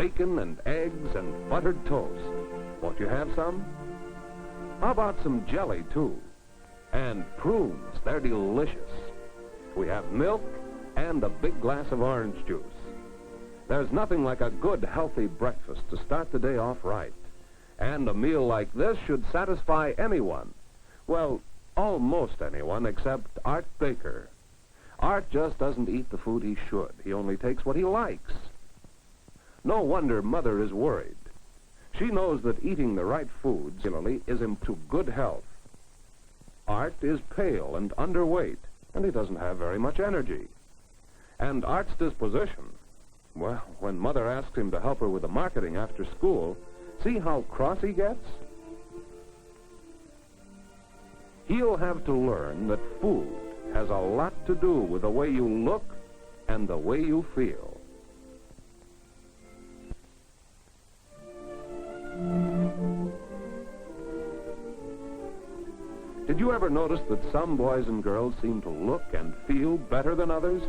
bacon and eggs and buttered toast. Won't you have some? How about some jelly, too? And prunes, they're delicious. We have milk and a big glass of orange juice. There's nothing like a good, healthy breakfast to start the day off right. And a meal like this should satisfy anyone. Well, almost anyone except Art Baker. Art just doesn't eat the food he should. He only takes what he likes. No wonder Mother is worried. She knows that eating the right foods regularly is to good health. Art is pale and underweight, and he doesn't have very much energy. And Art's disposition, well, when Mother asks him to help her with the marketing after school, see how cross he gets? He'll have to learn that food has a lot to do with the way you look and the way you feel. Did you ever notice that some boys and girls seem to look and feel better than others?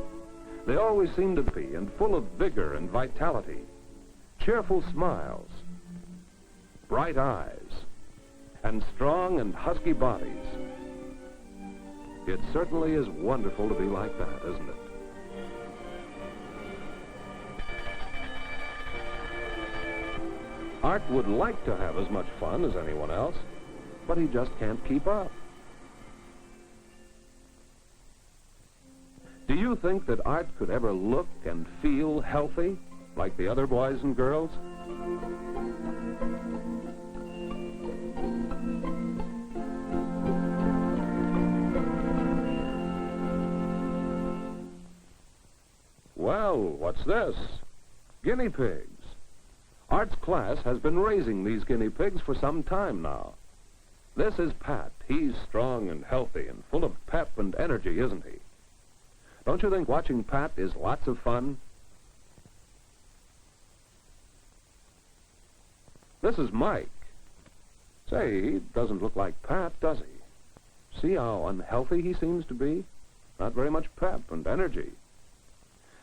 They always seem to be and full of vigor and vitality, cheerful smiles, bright eyes, and strong and husky bodies. It certainly is wonderful to be like that, isn't it? Art would like to have as much fun as anyone else, but he just can't keep up. Do you think that Art could ever look and feel healthy like the other boys and girls? Well, what's this? Guinea pigs. Art's class has been raising these guinea pigs for some time now. This is Pat. He's strong and healthy and full of pep and energy, isn't he? Don't you think watching Pat is lots of fun? This is Mike. Say, he doesn't look like Pat, does he? See how unhealthy he seems to be? Not very much pep and energy.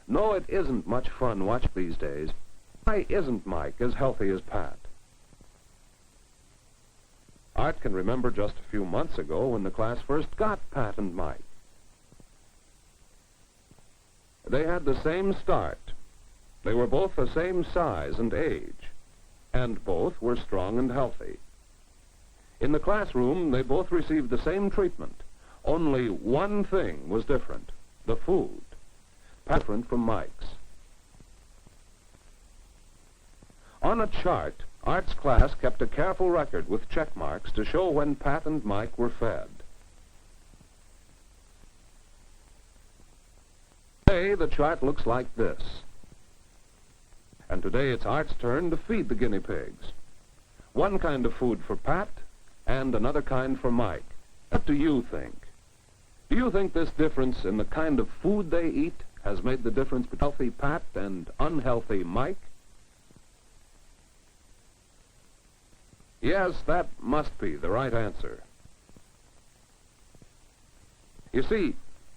No, it isn't much fun watching these days. Why isn't Mike as healthy as Pat? Art can remember just a few months ago when the class first got Pat and Mike. They had the same start. They were both the same size and age, and both were strong and healthy. In the classroom, they both received the same treatment. Only one thing was different: the food. Pat different from Mike's. On a chart, Art's class kept a careful record with check marks to show when Pat and Mike were fed. Today, the chart looks like this. And today it's Art's turn to feed the guinea pigs. One kind of food for Pat and another kind for Mike. What do you think? Do you think this difference in the kind of food they eat has made the difference between healthy Pat and unhealthy Mike? Yes, that must be the right answer. You see,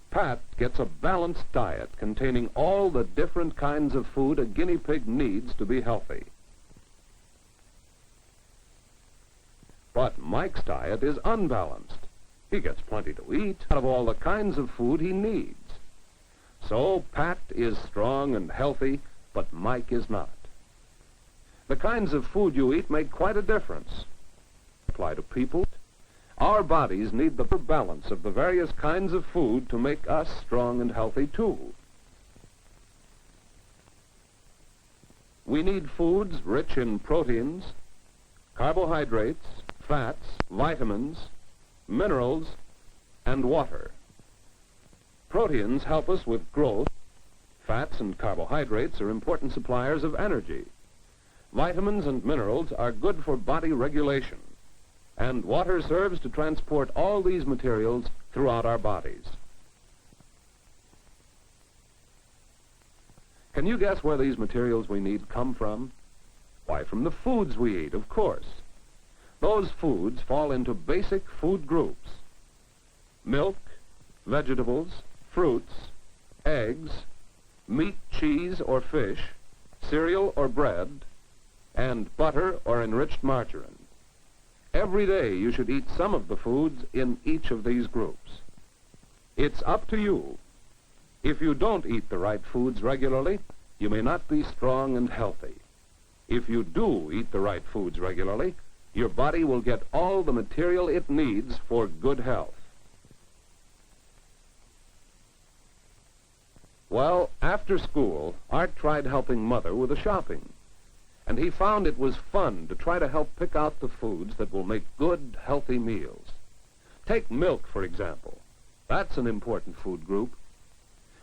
Pat gets a balanced diet containing all the different kinds of food a guinea pig needs to be healthy. But Mike's diet is unbalanced. He gets plenty to eat out of all the kinds of food he needs. So Pat is strong and healthy, but Mike is not. The kinds of food you eat make quite a difference. Apply to people. Our bodies need the balance of the various kinds of food to make us strong and healthy too. We need foods rich in proteins, carbohydrates, fats, vitamins, minerals, and water. Proteins help us with growth. Fats and carbohydrates are important suppliers of energy. Vitamins and minerals are good for body regulation, and water serves to transport all these materials throughout our bodies. Can you guess where these materials we need come from? Why, from the foods we eat, of course. Those foods fall into basic food groups: milk, vegetables, fruits, eggs, meat, cheese, or fish, cereal or bread, and butter or enriched margarine. Every day you should eat some of the foods in each of these groups. It's up to you. If you don't eat the right foods regularly, you may not be strong and healthy. If you do eat the right foods regularly, your body will get all the material it needs for good health. Well, after school, Art tried helping Mother with the shopping, and he found it was fun to try to help pick out the foods that will make good, healthy meals. Take milk, for example. That's an important food group.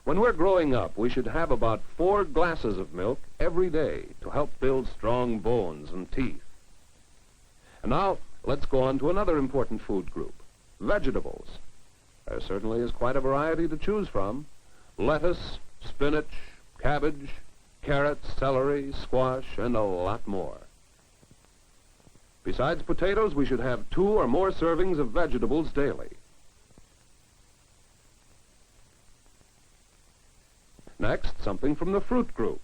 When we're growing up, we should have about 4 glasses of milk every day to help build strong bones and teeth. And now, let's go on to another important food group, vegetables. There certainly is quite a variety to choose from. Lettuce, spinach, cabbage, carrots, celery, squash, and a lot more. Besides potatoes, we should have 2 or more servings of vegetables daily. Next, something from the fruit group.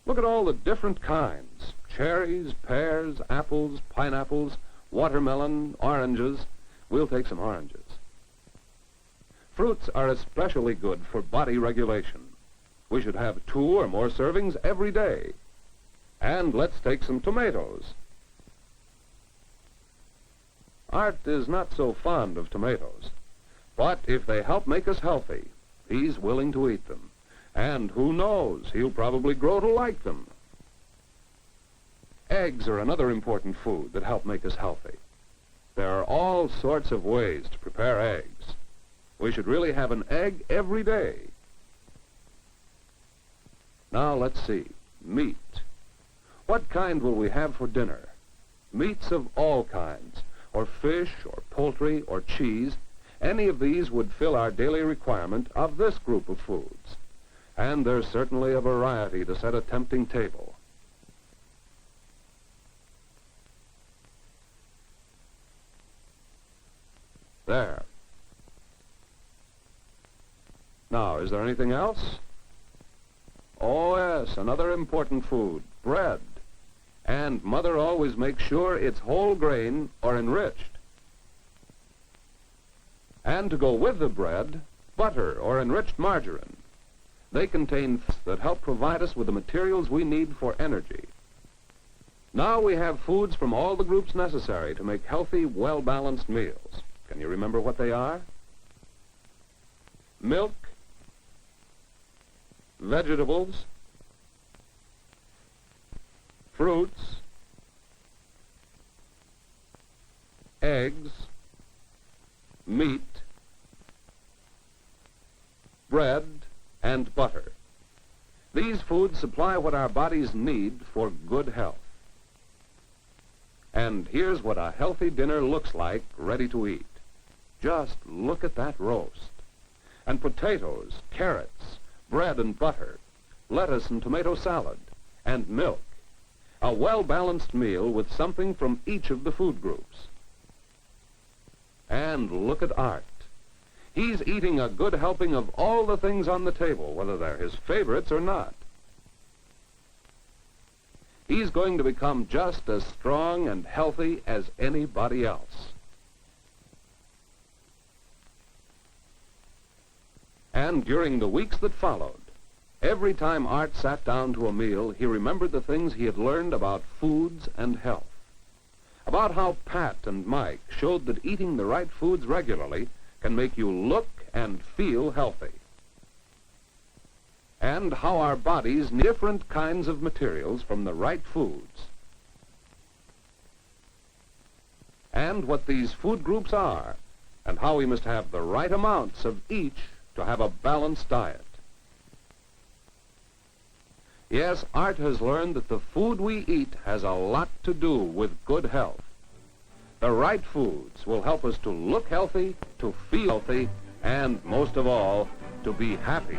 Look at all the different kinds: cherries, pears, apples, pineapples, watermelon, oranges. We'll take some oranges. Fruits are especially good for body regulation. We should have 2 or more servings every day. And let's take some tomatoes. Art is not so fond of tomatoes, but if they help make us healthy, he's willing to eat them. And who knows, he'll probably grow to like them. Eggs are another important food that help make us healthy. There are all sorts of ways to prepare eggs. We should really have an egg every day. Now let's see, meat. What kind will we have for dinner? Meats of all kinds, or fish, or poultry, or cheese. Any of these would fill our daily requirement of this group of foods. And there's certainly a variety to set a tempting table. There. Now, is there anything else? Oh, yes, another important food, bread. And Mother always makes sure it's whole grain or enriched. And to go with the bread, butter or enriched margarine. They contain fats that help provide us with the materials we need for energy. Now we have foods from all the groups necessary to make healthy, well-balanced meals. Can you remember what they are? Milk, vegetables, fruits, eggs, meat, bread, and butter. These foods supply what our bodies need for good health. And here's what a healthy dinner looks like, ready to eat. Just look at that roast. And potatoes, carrots, bread and butter, lettuce and tomato salad, and milk. A well-balanced meal with something from each of the food groups. And look at Art. He's eating a good helping of all the things on the table, whether they're his favorites or not. He's going to become just as strong and healthy as anybody else. And during the weeks that followed, every time Art sat down to a meal, he remembered the things he had learned about foods and health. About how Pat and Mike showed that eating the right foods regularly can make you look and feel healthy. And how our bodies need different kinds of materials from the right foods. And what these food groups are, and how we must have the right amounts of each to have a balanced diet. Yes, Art has learned that the food we eat has a lot to do with good health. The right foods will help us to look healthy, to feel healthy, and most of all, to be happy.